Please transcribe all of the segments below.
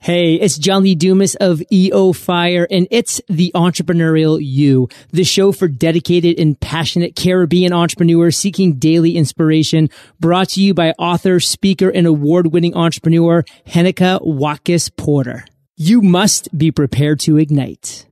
Hey, it's John Lee Dumas of EO Fire, and it's The Entrepreneurial You, the show for dedicated and passionate Caribbean entrepreneurs seeking daily inspiration, brought to you by author, speaker, and award-winning entrepreneur, Heneka Watkis Porter. You must be prepared to ignite.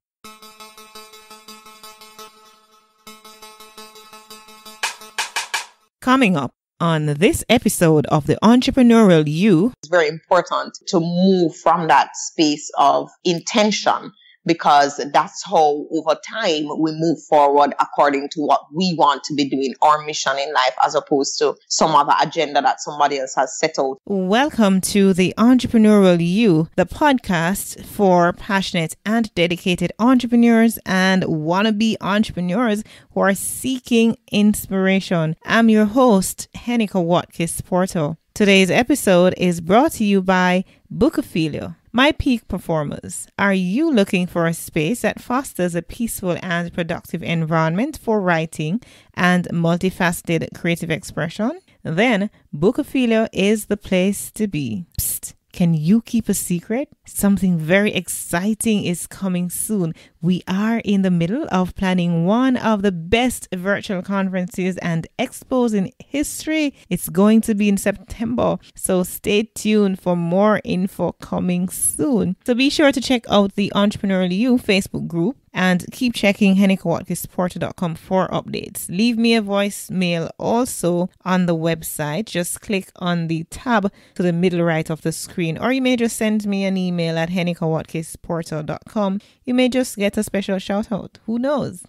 Coming up on this episode of The Entrepreneurial You. It's very important to move from that space of intention, because that's how over time we move forward according to what we want to be doing, our mission in life, as opposed to some other agenda that somebody else has set out. Welcome to The Entrepreneurial You, the podcast for passionate and dedicated entrepreneurs and wannabe entrepreneurs who are seeking inspiration. I'm your host, Heneka Watkis Porter. Today's episode is brought to you by Bookophilia. My peak performers, are you looking for a space that fosters a peaceful and productive environment for writing and multifaceted creative expression? Then Bookophilia is the place to be. Psst. Can you keep a secret? Something very exciting is coming soon. We are in the middle of planning one of the best virtual conferences and expos in history. It's going to be in September, so stay tuned for more info coming soon. So be sure to check out the Entrepreneurial You Facebook group and keep checking henekawatkisporter.com for updates. Leave me a voicemail also on the website. Just click on the tab to the middle right of the screen, or you may just send me an email at henekawatkisporter.com. You may just get a special shout out. Who knows?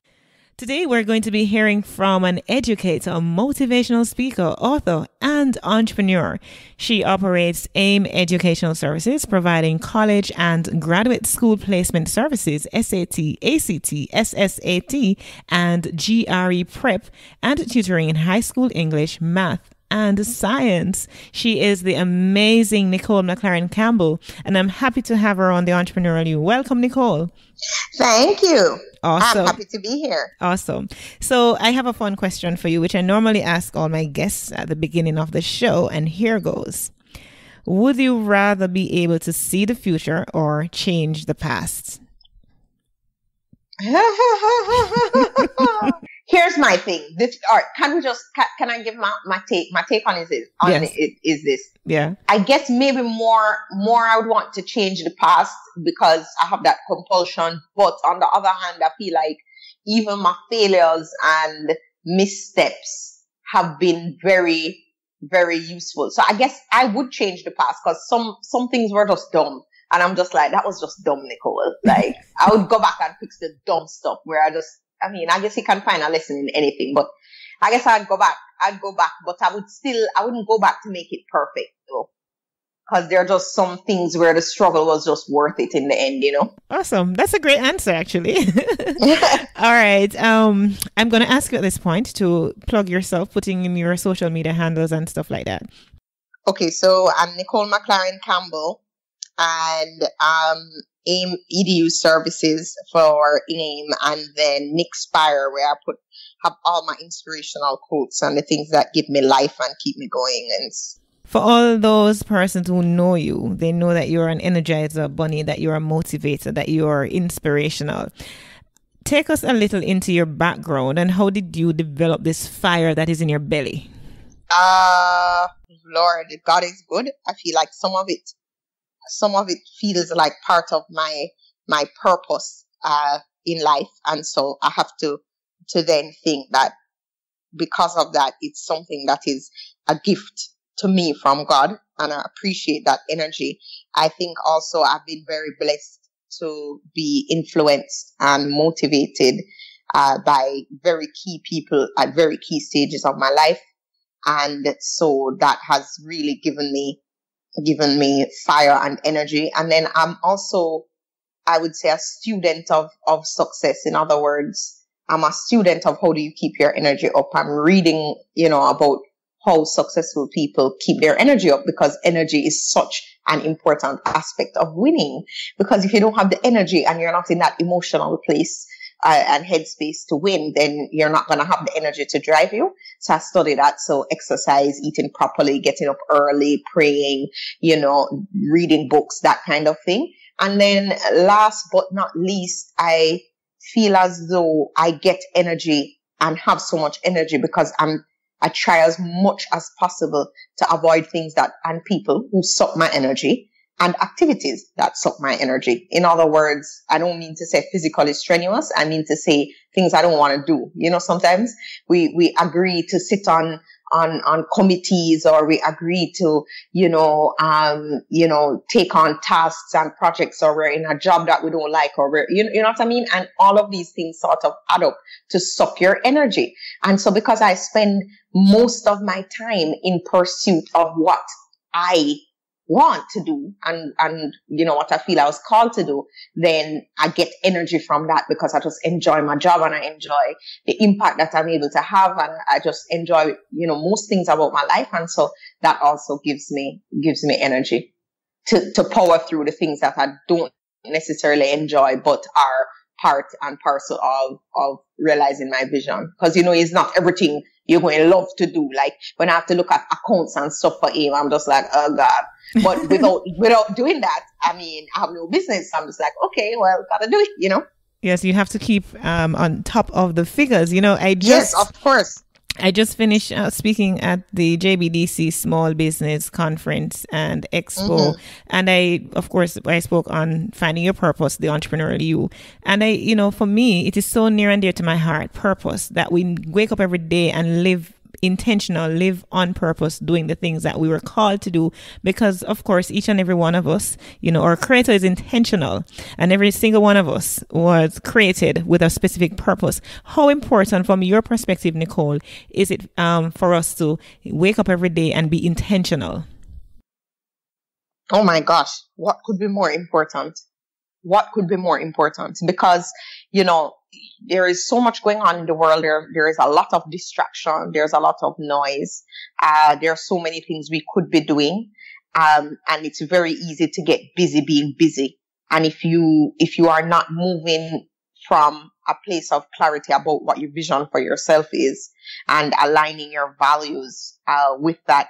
Today, we're going to be hearing from an educator, motivational speaker, author, and entrepreneur. She operates AIM Educational Services, providing college and graduate school placement services, SAT, ACT, SSAT, and GRE prep, and tutoring in high school English, math, and science. She is the amazing Nicole McLaren Campbell, and I'm happy to have her on The Entrepreneurial You. Welcome, Nicole. Thank you. Awesome. I'm happy to be here. Awesome. So I have a fun question for you, which I normally ask all my guests at the beginning of the show, and here goes. Would you rather be able to see the future or change the past? Here's my thing. This, all right, can I give my take? My take on Yes. it is this. Yeah. I guess maybe more I would want to change the past because I have that compulsion. But on the other hand, I feel like even my failures and missteps have been very, very useful. So I guess I would change the past because some things were just dumb. And I'm just like, that was just dumb, Nicole. Like, I would go back and fix the dumb stuff where I guess you can find a lesson in anything, but I guess I'd go back, but I wouldn't go back to make it perfect though. Cause there are just some things where the struggle was just worth it in the end, you know? Awesome. That's a great answer, actually. All right. I'm going to ask you at this point to plug yourself, putting in your social media handles and stuff like that. Okay. So I'm Nicole McLaren Campbell, and AIM EDU services for AIM, and then Nick Spire, where I have all my inspirational quotes and the things that give me life and keep me going. And for all those persons who know you, they know that you're an energizer bunny, that you're a motivator, that you're inspirational. Take us a little into your background and how did you develop this fire that is in your belly? Lord, God is good. I feel like some of it feels like part of my purpose in life, and so I have to then think that because of that, it's something that is a gift to me from God, and I appreciate that energy. I think also I've been very blessed to be influenced and motivated by very key people at very key stages of my life, and so that has really given me fire and energy. And then I'm also, I would say, a student of success. In other words, I'm a student of how do you keep your energy up. I'm reading, about how successful people keep their energy up, because energy is such an important aspect of winning. Because if you don't have the energy and you're not in that emotional place, and headspace to win, then you're not going to have the energy to drive you. So I study that. So exercise, eating properly, getting up early, praying, reading books, that kind of thing. And then last but not least, I feel as though I get energy and have so much energy because I try as much as possible to avoid things and people who suck my energy and activities that suck my energy. In other words, I don't mean to say physically strenuous. I mean to say things I don't want to do. Sometimes we agree to sit on committees, or we agree to, take on tasks and projects, or we're in a job that we don't like, or we're, you know what I mean? And all of these things sort of add up to suck your energy. And so because I spend most of my time in pursuit of what I want to do and what I feel I was called to do, then I get energy from that because I just enjoy my job and I enjoy the impact that I'm able to have, and I just enjoy most things about my life. And so that also gives me energy to power through the things that I don't necessarily enjoy but are part and parcel of realizing my vision. Because it's not everything you're going to love to do. Like when I have to look at accounts and stuff for AIM, I'm just like, oh God. But without doing that, I have no business. I'm just like, okay, well, gotta do it, Yes, you have to keep on top of the figures. Yes, of course. I just finished speaking at the JBDC Small Business Conference and Expo. And I spoke on finding your purpose, the entrepreneurial you. And for me, it is so near and dear to my heart, purpose, that we wake up every day and live intentional, live on purpose, doing the things that we were called to do, because of course each and every one of us, our creator is intentional, and every single one of us was created with a specific purpose. How important from your perspective, Nicole, is it for us to wake up every day and be intentional? Oh my gosh, what could be more important? Because there is so much going on in the world. There is a lot of distraction. There's a lot of noise. There are so many things we could be doing. And it's very easy to get busy being busy. And if you are not moving from a place of clarity about what your vision for yourself is and aligning your values, with that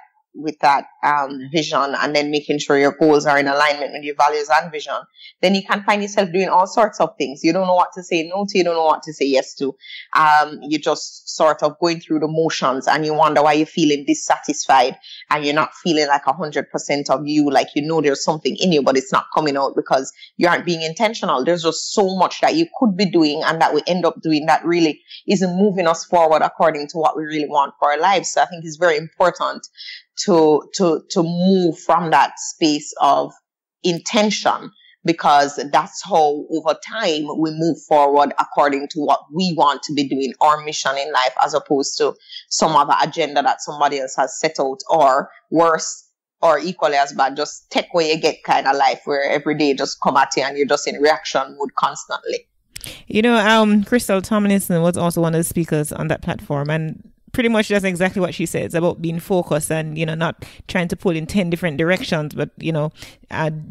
vision, and then making sure your goals are in alignment with your values and vision, then you can find yourself doing all sorts of things. You don't know what to say no to, you don't know what to say yes to. You're just sort of going through the motions, and you wonder why you're feeling dissatisfied and you're not feeling like 100% of you, like there's something in you, but it's not coming out because you aren't being intentional. There's just so much that you could be doing and that we end up doing that really isn't moving us forward according to what we really want for our lives. So I think it's very important to move from that space of intention, because that's how over time we move forward according to what we want to be doing, our mission in life, as opposed to some other agenda that somebody else has set out, or worse, or equally as bad, just take where you get kind of life where every day just come at you and you're just in reaction mode constantly. Crystal Tomlinson was also one of the speakers on that platform, and pretty much that's exactly what she says about being focused and, not trying to pull in 10 different directions, but,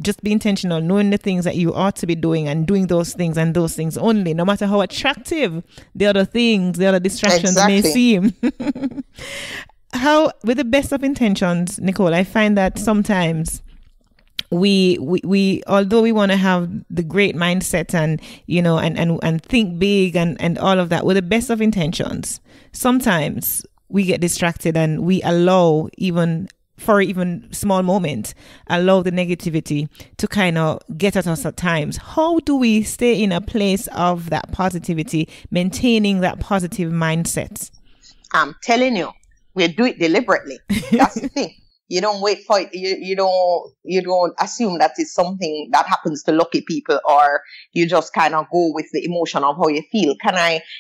just be intentional, knowing the things that you ought to be doing and doing those things and those things only, no matter how attractive the other distractions may seem. How, with the best of intentions, Nicole, I find that sometimes we although we want to have the great mindset and and think big and all of that, with the best of intentions, sometimes we get distracted and we allow, even small moments, allow the negativity to kind of get at us at times. How do we stay in a place of that positivity, maintaining that positive mindset? I'm telling you, we do it deliberately. That's the thing. You don't wait for it. You don't assume that it's something that happens to lucky people, or you just kind of go with the emotion of how you feel.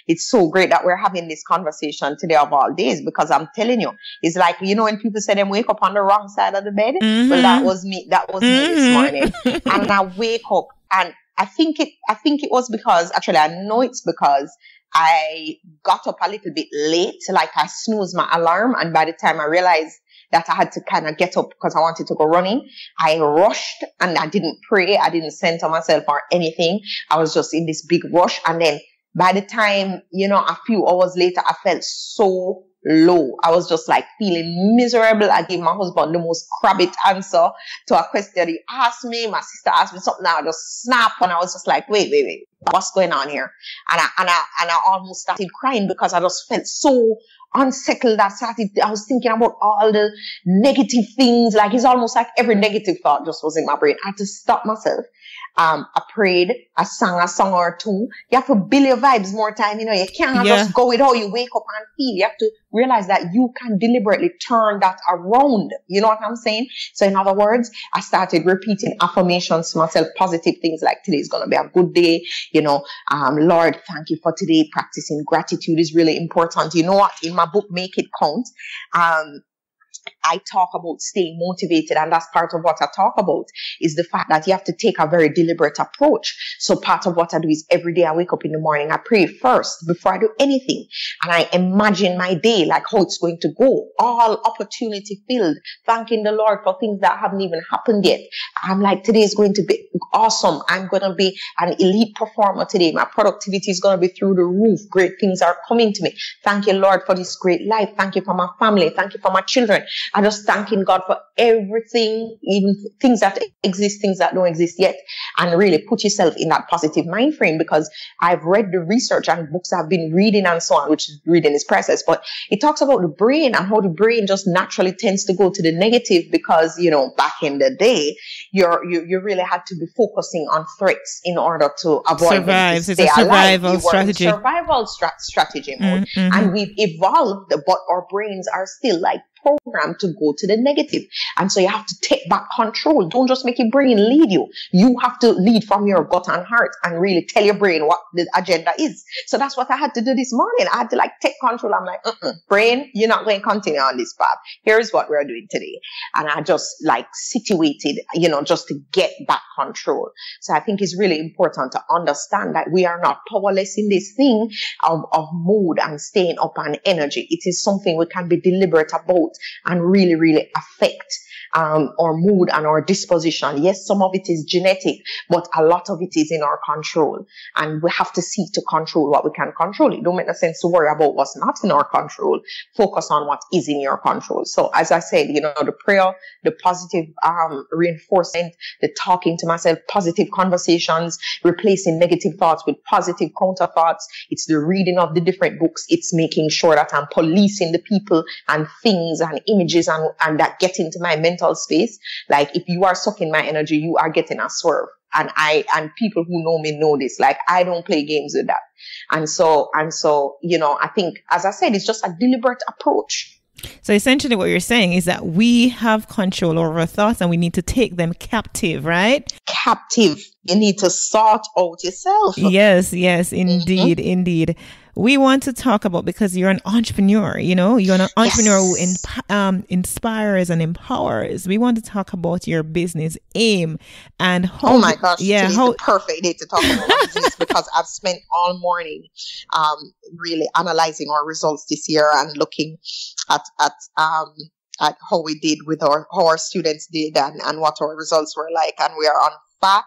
It's so great that we're having this conversation today of all days, because I'm telling you, it's like, when people say they wake up on the wrong side of the bed. Well, that was me this morning. And I wake up, and I think it was because, actually, I know it's because I got up a little bit late, like I snoozed my alarm. And by the time I realized that I had to kind of get up because I wanted to go running, I rushed and I didn't pray. I didn't center myself or anything. I was just in this big rush. And then By the time, a few hours later, I felt so low. I was just like feeling miserable. I gave my husband the most crabbit answer to a question he asked me. My sister asked me something. I just snapped, and I was just like, wait, what's going on here? And I almost started crying because I just felt so unsettled. I was thinking about all the negative things. Like, it's almost like every negative thought just was in my brain. I had to stop myself. I prayed, I sang a song or two. You have to build your vibes more time. You can't just go with how you wake up and feel. You have to realize that you can deliberately turn that around. You know what I'm saying? So in other words, I started repeating affirmations to myself, positive things like, today is going to be a good day. Lord, thank you for today. Practicing gratitude is really important. You know what? In my book, Make It Count, I talk about staying motivated, and that's part of what I talk about, is the fact that you have to take a very deliberate approach. So part of what I do is every day I wake up in the morning, I pray first before I do anything, and I imagine my day, like how it's going to go, all opportunity filled, thanking the Lord for things that haven't even happened yet. I'm like, today is going to be awesome. I'm going to be an elite performer today. My productivity is going to be through the roof. Great things are coming to me. Thank you, Lord, for this great life. Thank you for my family. Thank you for my children. I'm just thanking God for everything, even things that exist, things that don't exist yet, and really put yourself in that positive mind frame, because I've read the research and books I've been reading and so on, which reading is process, but it talks about the brain and how the brain just naturally tends to go to the negative because, back in the day, you really had to be focusing on threats in order to avoid survive. It's a survival strategy. Survival strategy mode. And we've evolved, but our brains are still like programmed to go to the negative. And so you have to take back control. Don't just make your brain lead you. You have to lead from your gut and heart and really tell your brain what the agenda is. So that's what I had to do this morning. I had to take control. I'm like, brain, you're not going to continue on this path. Here's what we're doing today. And I just situated, just to get back control. So I think it's really important to understand that we are not powerless in this thing of mood and staying up on energy. It is something we can be deliberate about and really, really affect our mood and our disposition. Yes, some of it is genetic, but a lot of it is in our control. And we have to seek to control what we can control. It don't make no sense to worry about what's not in our control. Focus on what is in your control. So as I said, the prayer, the positive reinforcement, the talking to myself, positive conversations, replacing negative thoughts with positive counter thoughts. It's the reading of the different books. It's making sure that I'm policing the people and things and images and that get into my mental space. Like, if you are sucking my energy, you are getting a swerve. And people who know me know this. Like, I don't play games with that. And so, I think, as I said, it's just a deliberate approach. So essentially what you're saying is that we have control over our thoughts and we need to take them captive, right? Captive. You need to sort out yourself. Yes, indeed, indeed. We want to talk about, because you're an entrepreneur, you're an entrepreneur who inspires and empowers. We want to talk about your business aim and how. Oh my gosh. Yeah. The perfect day to talk about my business, because I've spent all morning, really analyzing our results this year and looking at how we did with how our students did and what our results were like. And we are on fire.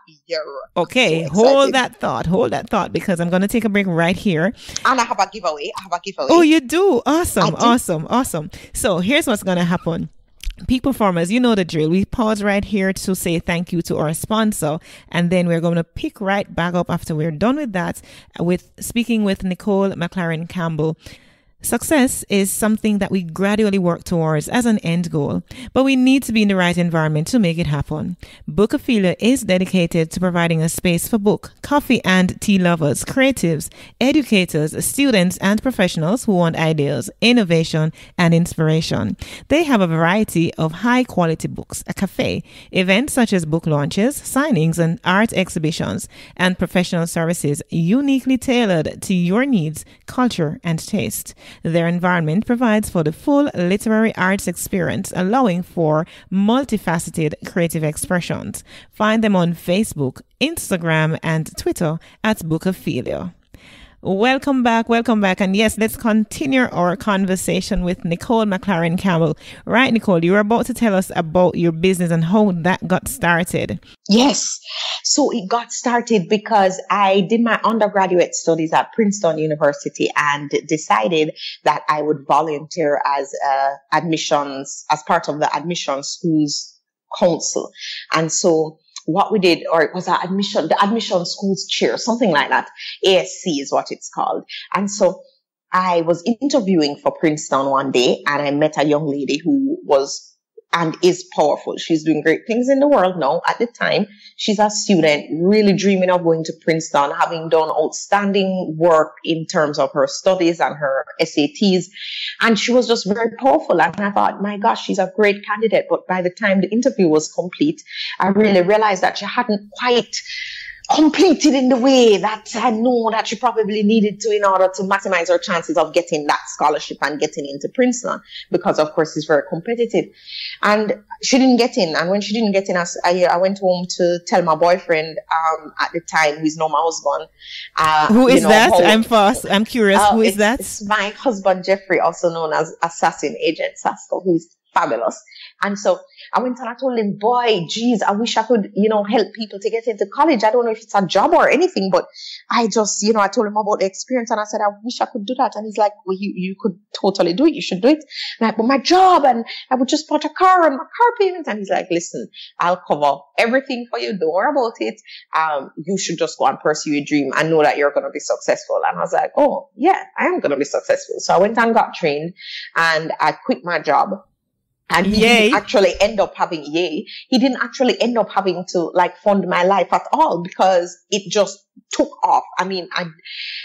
Okay, so hold that thought, because I'm going to take a break right here. And I have a giveaway. Oh, you do? Awesome. So here's what's going to happen. Peak Performers, you know the drill. We pause right here to say thank you to our sponsor, and then we're going to pick right back up after we're done with that, with speaking with Nicole McLaren Campbell. Success is something that we gradually work towards as an end goal, but we need to be in the right environment to make it happen. Bookophilia is dedicated to providing a space for book, coffee, and tea lovers, creatives, educators, students, and professionals who want ideas, innovation, and inspiration. They have a variety of high-quality books, a cafe, events such as book launches, signings, and art exhibitions, and professional services uniquely tailored to your needs, culture, and taste. Their environment provides for the full literary arts experience, allowing for multifaceted creative expressions. Find them on Facebook, Instagram, and Twitter at Bookophilia. Welcome back. Welcome back. And yes, let's continue our conversation with Nicole McLaren Campbell. Right, Nicole, you were about to tell us about your business and how that got started. Yes. So it got started because I did my undergraduate studies at Princeton University and decided that I would volunteer as part of the admission schools council. And so what we did, or it was the admission schools chair, something like that. ASC is what it's called. And so I was interviewing for Princeton one day and I met a young lady who was and is powerful. She's doing great things in the world now. At the time, she's a student, really dreaming of going to Princeton, having done outstanding work in terms of her studies and her SATs. And she was just very powerful. And I thought, my gosh, she's a great candidate. But by the time the interview was complete, I really realized that she hadn't quite completed in the way that I know that she probably needed to in order to maximize her chances of getting that scholarship and getting into Princeton, because of course it's very competitive. And she didn't get in. And when she didn't get in, I went home to tell my boyfriend at the time, who is now my husband. Who is that? I'm curious. Who is that? It's my husband, Jeffrey, also known as Assassin Agent Sasko, who's fabulous. And so I went and I told him, boy, geez, I wish I could, help people to get into college. I don't know if it's a job or anything, but I just, I told him about the experience and I said, I wish I could do that. And he's like, well, you could totally do it. You should do it. And I'm like, but my job, and I would just bought a car and my car payments. And he's like, listen, I'll cover everything for you. Don't worry about it. You should just go and pursue your dream and know that you're going to be successful. And I was like, oh yeah, I am going to be successful. So I went and got trained and I quit my job. And he didn't actually end up having to fund my life at all, because it just took off. I mean,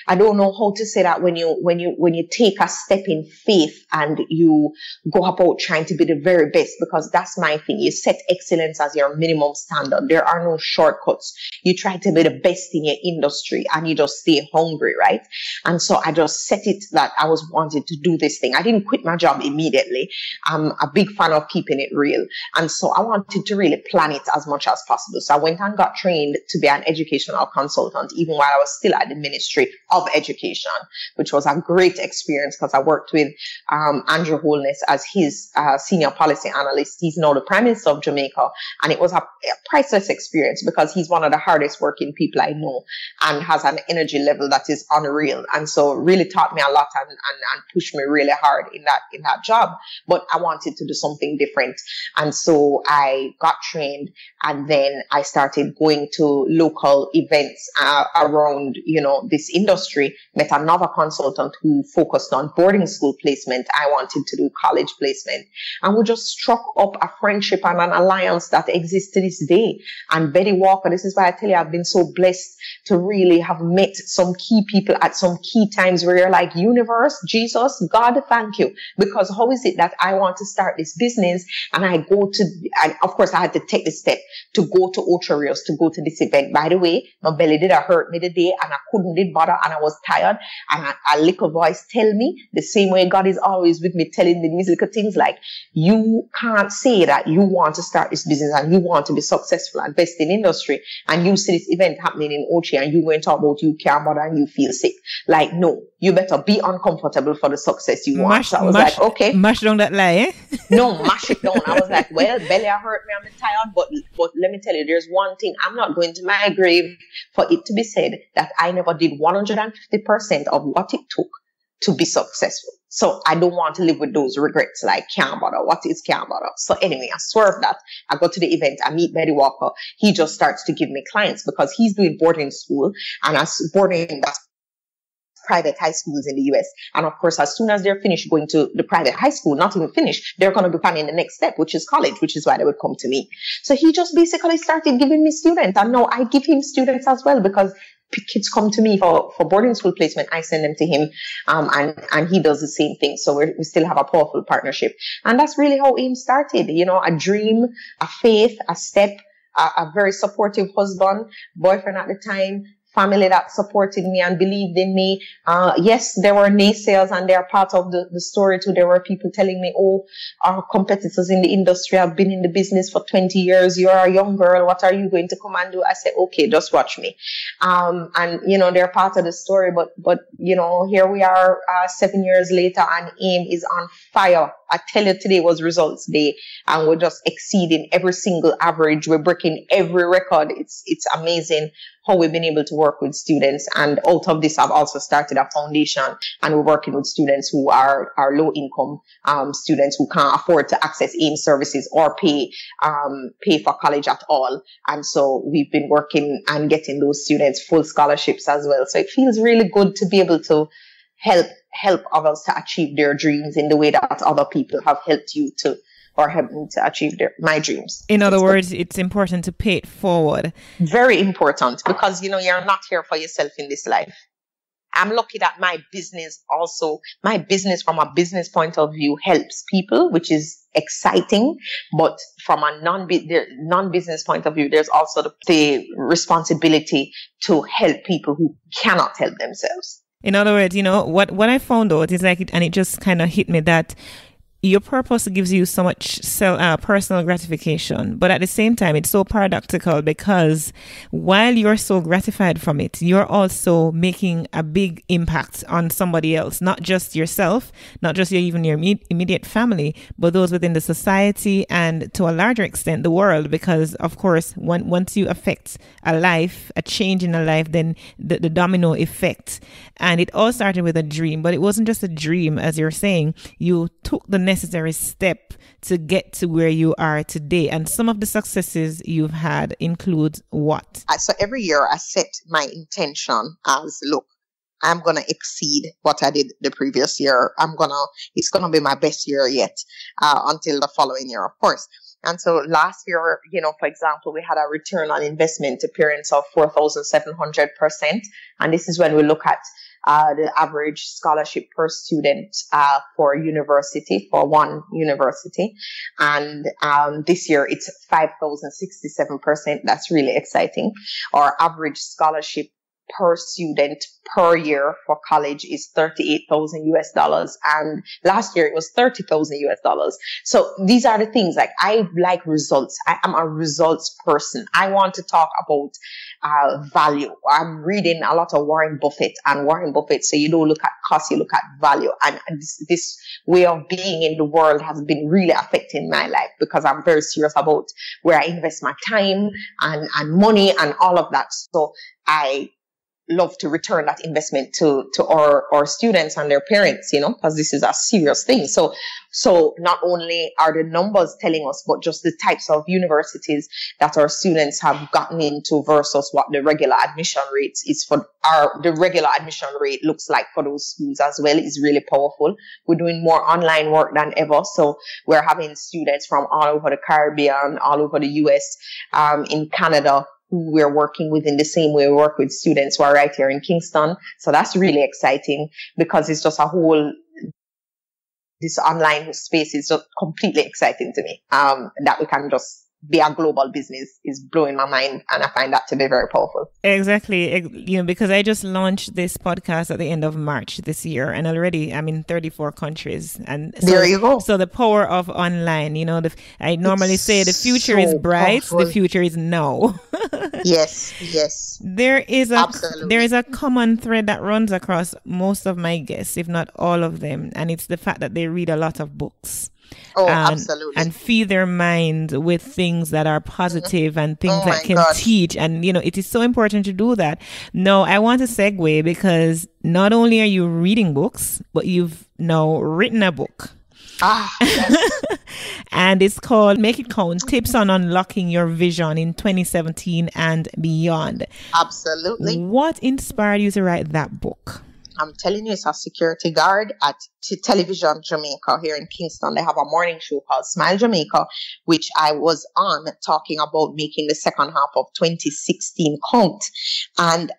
I don't know how to say that when you take a step in faith and you go about trying to be the very best, because that's my thing. You set excellence as your minimum standard. There are no shortcuts. You try to be the best in your industry and you just stay hungry, right? And so I just set it that I was wanting to do this thing. I didn't quit my job immediately. I'm a big fan of keeping it real. And so I wanted to really plan it as much as possible. So I went and got trained to be an educational consultant, even while I was still at the Ministry of Education, which was a great experience because I worked with Andrew Holness as his senior policy analyst. He's now the Prime Minister of Jamaica. And it was a priceless experience because he's one of the hardest working people I know and has an energy level that is unreal. And so it really taught me a lot and pushed me really hard in that job. But I wanted to do something different. And so I got trained and then I started going to local events around, this industry, met another consultant who focused on boarding school placement. I wanted to do college placement, and we just struck up a friendship and an alliance that exists to this day. And Betty Walker, this is why I tell you, I've been so blessed to really have met some key people at some key times where you're like, universe, Jesus, God, thank you. Because how is it that I want to start this business and and of course I had to take the step to go to Ocho Rios, to go to this event. By the way, my belly did hurt me today and I couldn't did bother and I was tired, and a little voice tell me the same way God is always with me, telling me these little things like, you can't say that you want to start this business and you want to be successful and best in industry and you see this event happening in Ochi and you went talk about you can't bother and you feel sick. Like, no, you better be uncomfortable for the success you want. So I was like, okay. Mash down that lie, eh? No, mash it down. I was like, well, belly hurt me, I'm tired, but let me tell you, there's one thing. I'm not going to my grave for it to be said that I never did 150% of what it took to be successful. So I don't want to live with those regrets, like can't bother. What is can't bother? So anyway, I swerve that. I go to the event. I meet Betty Walker. He just starts to give me clients because he's doing boarding school, and that's private high schools in the US. And of course, as soon as they're finished going to the private high school, not even finished, they're going to be planning the next step, which is college, which is why they would come to me. So he just basically started giving me students. And now I give him students as well, because kids come to me for boarding school placement. I send them to him, and he does the same thing. So we still have a powerful partnership. And that's really how AIM started. A dream, a faith, a step, a very supportive husband, boyfriend at the time, family that supported me and believed in me. Yes, there were naysayers, and they're part of the story too. There were people telling me, oh, our competitors in the industry have been in the business for 20 years. You're a young girl. What are you going to come and do? I said, okay, just watch me. And, you know, they're part of the story, but, you know, here we are, 7 years later, and AIM is on fire. I tell you, today was results day, and we're just exceeding every single average. We're breaking every record. It's amazing how we've been able to work with students. And out of this, I've also started a foundation, and we're working with students who are low income, students who can't afford to access AIM services or pay for college at all. And so we've been working and getting those students full scholarships as well. So it feels really good to be able to help others to achieve their dreams in the way that other people have helped you to, or helped me to achieve my dreams. In other words, it's important to pay it forward. Very important, because, you know, you're not here for yourself in this life. I'm lucky that my business from a business point of view helps people, which is exciting. But from a non-business point of view, there's also the responsibility to help people who cannot help themselves. In other words, you know, what I found out is like, and it just kind of hit me that your purpose gives you so much personal gratification, but at the same time, it's so paradoxical, because while you're so gratified from it, you're also making a big impact on somebody else, not just yourself, not just even your immediate family, but those within the society and to a larger extent, the world. Because of course, once you affect a life, a change in a life, then the domino effect. And it all started with a dream, but it wasn't just a dream, as you're saying. You took the necessary step to get to where you are today. And some of the successes you've had include what? So every year I set my intention as, look, I'm going to exceed what I did the previous year. It's going to be my best year yet, until the following year, of course. And so last year, you know, for example, we had a return on investment appearance of 4,700%. And this is when we look at the average scholarship per student for one university. And this year it's 5,067%. That's really exciting. Our average scholarship per student per year for college is $38,000 and last year it was $30,000. So these are the things, like, I like results. I am a results person. I want to talk about value. I'm reading a lot of Warren Buffett, so you don't look at cost, you look at value. And this way of being in the world has been really affecting my life, because I'm very serious about where I invest my time and money and all of that. So I love to return that investment to our students and their parents, you know, because this is a serious thing. So not only are the numbers telling us, but just the types of universities that our students have gotten into versus what the regular admission rates is for the regular admission rate looks like for those schools as well is really powerful. We're doing more online work than ever. So we're having students from all over the Caribbean, all over the US, in Canada, who we're working with in the same way we work with students who are right here in Kingston. So that's really exciting, because it's just this online space is just completely exciting to me. That we can just be a global business is blowing my mind, and I find that to be very powerful. Exactly. You know, because I just launched this podcast at the end of March this year, and already I'm in 34 countries. And so, there you go. So the power of online, you know, I normally say the future is bright, powerful. The future is now. Yes. There is a common thread that runs across most of my guests, if not all of them, and it's the fact that they read a lot of books. Oh, absolutely. And feed their mind with things that are positive and things that can teach. And, you know, it is so important to do that. No, I want to segue, because not only are you reading books, but you've now written a book. Yes. And it's called Make It Count, Tips on Unlocking Your Vision in 2017 and Beyond. Absolutely. What inspired you to write that book? I'm telling you, it's a security guard at Television Jamaica here in Kingston. They have a morning show called Smile Jamaica, which I was on, talking about making the second half of 2016 count. And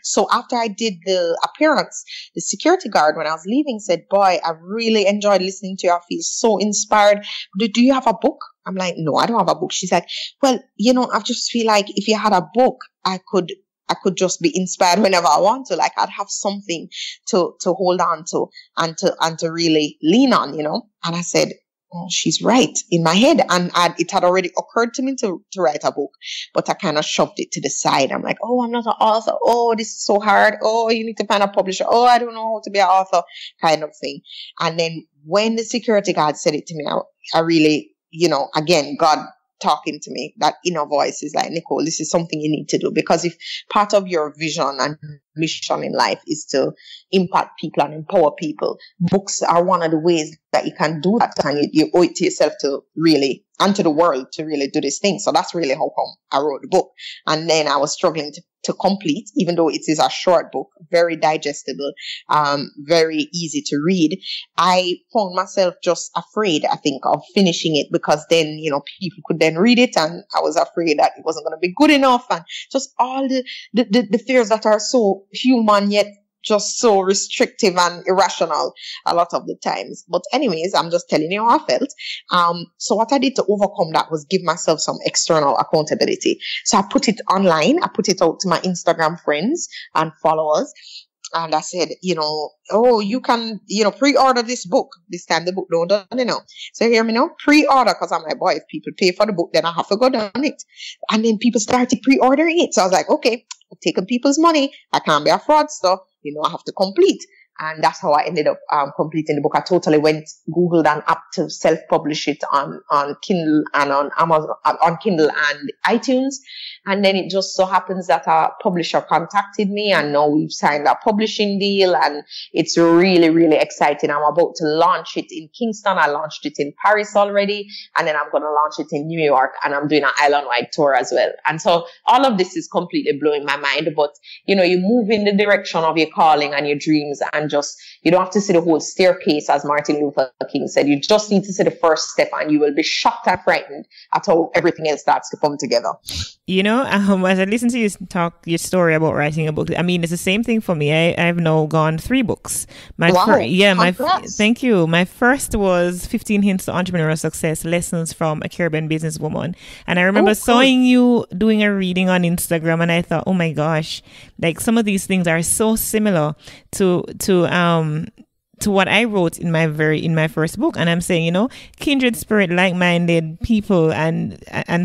so after I did the appearance, the security guard, when I was leaving, said, "Boy, I really enjoyed listening to you. I feel so inspired. Do you have a book?" I'm like, "No, I don't have a book." She's like, "Well, you know, I just feel like if you had a book, I could I could just be inspired whenever I want to. Like I'd have something to hold on to and to really lean on, you know. And I said, oh, she's right in my head. And it had already occurred to me to write a book, but I kind of shoved it to the side. I'm like, oh, I'm not an author. Oh, this is so hard. Oh, you need to find a publisher. Oh, I don't know how to be an author, kind of thing. And then when the security guard said it to me, I really, you know, again, God talking to me, that inner voice is like, Nicole, this is something you need to do. Because if part of your vision and mission in life is to impact people and empower people, books are one of the ways that you can do that. And you owe it to yourself to really, and to the world to really do this thing. So that's really how come I wrote the book. And then I was struggling to complete, even though it is a short book, very digestible, very easy to read. I found myself just afraid, I think, of finishing it, because then, you know, people could then read it, and I was afraid that it wasn't going to be good enough, and just all the fears that are so human yet just so restrictive and irrational a lot of the times. But anyways, I'm just telling you how I felt. So what I did to overcome that was give myself some external accountability. So I put it online. I put it out to my Instagram friends and followers. And I said, you know, oh, you can, you know, pre-order this book. This time the book don't done, you know. So hear me now, pre-order, because I'm like, boy, if people pay for the book, then I have to go down it. And then people started pre-ordering it. So I was like, okay, I'm taking people's money. I can't be a fraudster. You know, I have to complete. And that's how I ended up completing the book. I totally Googled an app to self-publish it on Kindle and on Amazon, on Kindle and iTunes. And then it just so happens that a publisher contacted me, and now we've signed a publishing deal, and it's really, really exciting. I'm about to launch it in Kingston. I launched it in Paris already, and then I'm going to launch it in New York, and I'm doing an island-wide tour as well. And so all of this is completely blowing my mind, but you know, you move in the direction of your calling and your dreams, and just, you don't have to see the whole staircase, as Martin Luther King said. You just need to see the first step, and you will be shocked and frightened at how everything else starts to come together. You know, as I listen to you talk your story about writing a book, I mean, it's the same thing for me. I've now gone 3 books. Thank you. My first was 15 Hints to Entrepreneurial Success, Lessons from a Caribbean Businesswoman. And I remember seeing you doing a reading on Instagram, and I thought, oh my gosh, like some of these things are so similar to what I wrote in my first book. And I'm saying, you know, kindred spirit, like-minded people. And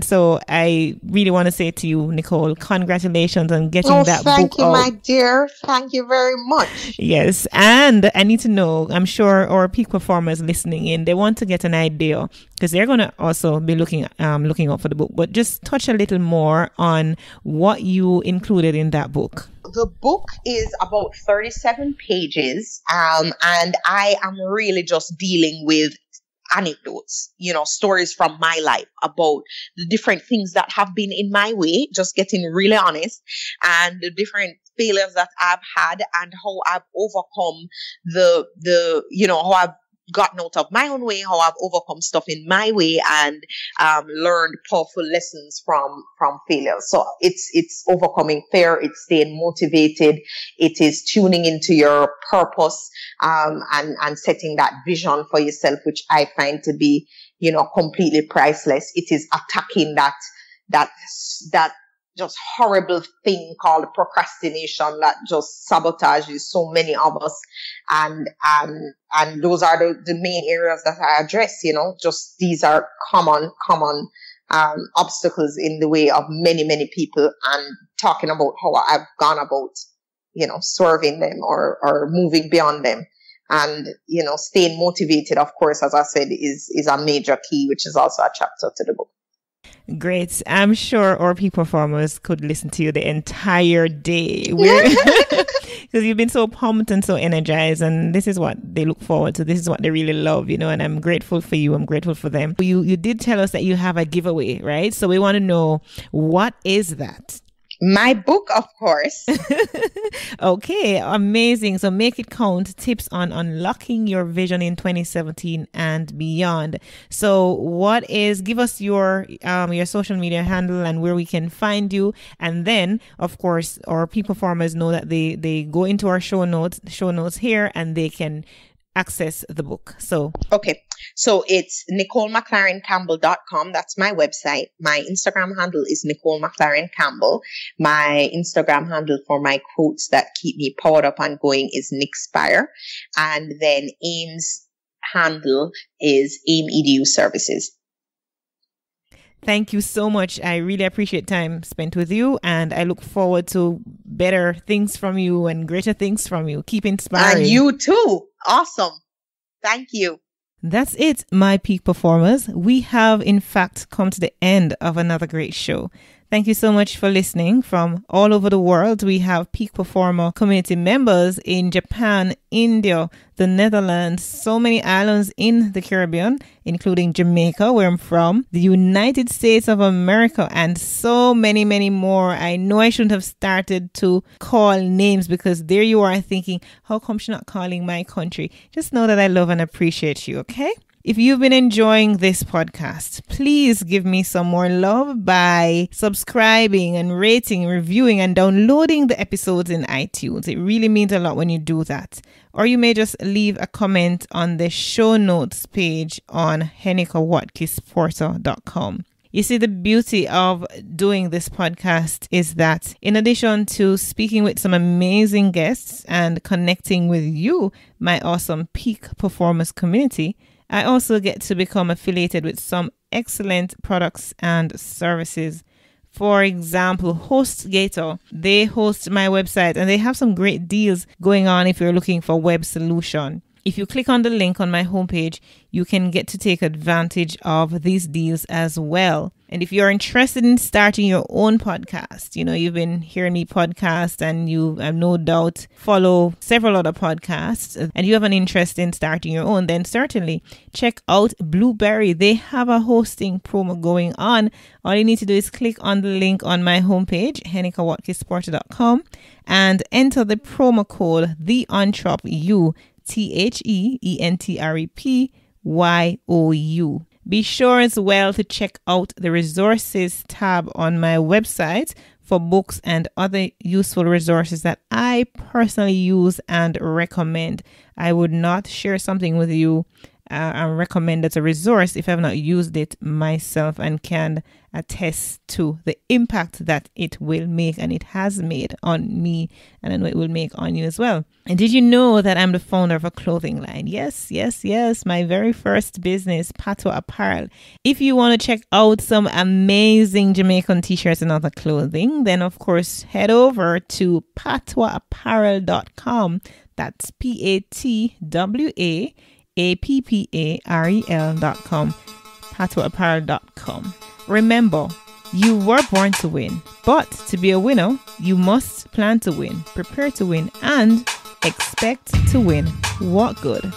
so I really want to say to you, Nicole, congratulations on getting that book out. Thank you, my dear. Thank you very much. Yes. And I need to know, I'm sure our peak performers listening in, they want to get an idea, because they're going to also be looking out for the book. But just touch a little more on what you included in that book. The book is about 37 pages, and I am really just dealing with anecdotes, you know, stories from my life about the different things that have been in my way, just getting really honest, and the different failures that I've had, and how I've overcome you know, how I've gotten out of my own way, how I've overcome stuff in my way, and learned powerful lessons from failure. So it's overcoming fear, it's staying motivated, it is tuning into your purpose, and setting that vision for yourself, which I find to be, you know, completely priceless. It is attacking that just horrible thing called procrastination that just sabotages so many of us. And those are the main areas that I address, you know, just these are common obstacles in the way of many, many people, and talking about how I've gone about, you know, swerving them or moving beyond them. And, you know, staying motivated, of course, as I said, is a major key, which is also a chapter to the book. Great. I'm sure our peak performers could listen to you the entire day. Because you've been so pumped and so energized, and this is what they look forward to. This is what they really love, you know, and I'm grateful for you. I'm grateful for them. You did tell us that you have a giveaway, right? So we want to know, what is that? My book, of course. Okay, amazing. So make it count. Tips on unlocking your vision in 2017 and beyond. So give us your social media handle and where we can find you. And then, of course, our peak performers know that they go into our show notes here, and they can access the book? So okay. So it's NicoleMcLarenCampbell.com. That's my website. My Instagram handle is Nicole McLaren Campbell. My Instagram handle for my quotes that keep me powered up and going is Nickspire. And then AIM's handle is AIM EDU Services. Thank you so much. I really appreciate time spent with you, and I look forward to better things from you and greater things from you. Keep inspiring. And you too. Awesome. Thank you. That's it, my peak performers. We have, in fact, come to the end of another great show. Thank you so much for listening. From all over the world, we have Peak Performer community members in Japan, India, the Netherlands, so many islands in the Caribbean, including Jamaica, where I'm from, the United States of America, and so many, many more. I know I shouldn't have started to call names because there you are thinking, how come she's not calling my country? Just know that I love and appreciate you, okay? If you've been enjoying this podcast, please give me some more love by subscribing and rating, reviewing, and downloading the episodes in iTunes. It really means a lot when you do that. Or you may just leave a comment on the show notes page on HenikaWatkisporter.com. You see, the beauty of doing this podcast is that in addition to speaking with some amazing guests and connecting with you, my awesome Peak Performers community, I also get to become affiliated with some excellent products and services. For example, HostGator, they host my website and they have some great deals going on if you're looking for web solution. If you click on the link on my homepage, you can get to take advantage of these deals as well. And if you're interested in starting your own podcast, you've been hearing me podcast and you no doubt follow several other podcasts and you have an interest in starting your own, then certainly check out Blueberry. They have a hosting promo going on. All you need to do is click on the link on my homepage, HenikaWatkisporter.com, and enter the promo code TheEntrepYou, TheEntrepYou. Be sure as well to check out the resources tab on my website for books and other useful resources that I personally use and recommend. I would not share something with you and recommend as a resource if I've not used it myself and can attest to the impact that it will make and it has made on me, and I know it will make on you as well. And did you know that I'm the founder of a clothing line? Yes, my very first business, Patois Apparel. If you want to check out some amazing Jamaican t-shirts and other clothing, then of course head over to patoisapparel.com. That's PATWAAPPAREL.com, patoisapparel.com. Remember, you were born to win, but to be a winner, you must plan to win, prepare to win, and expect to win. What good?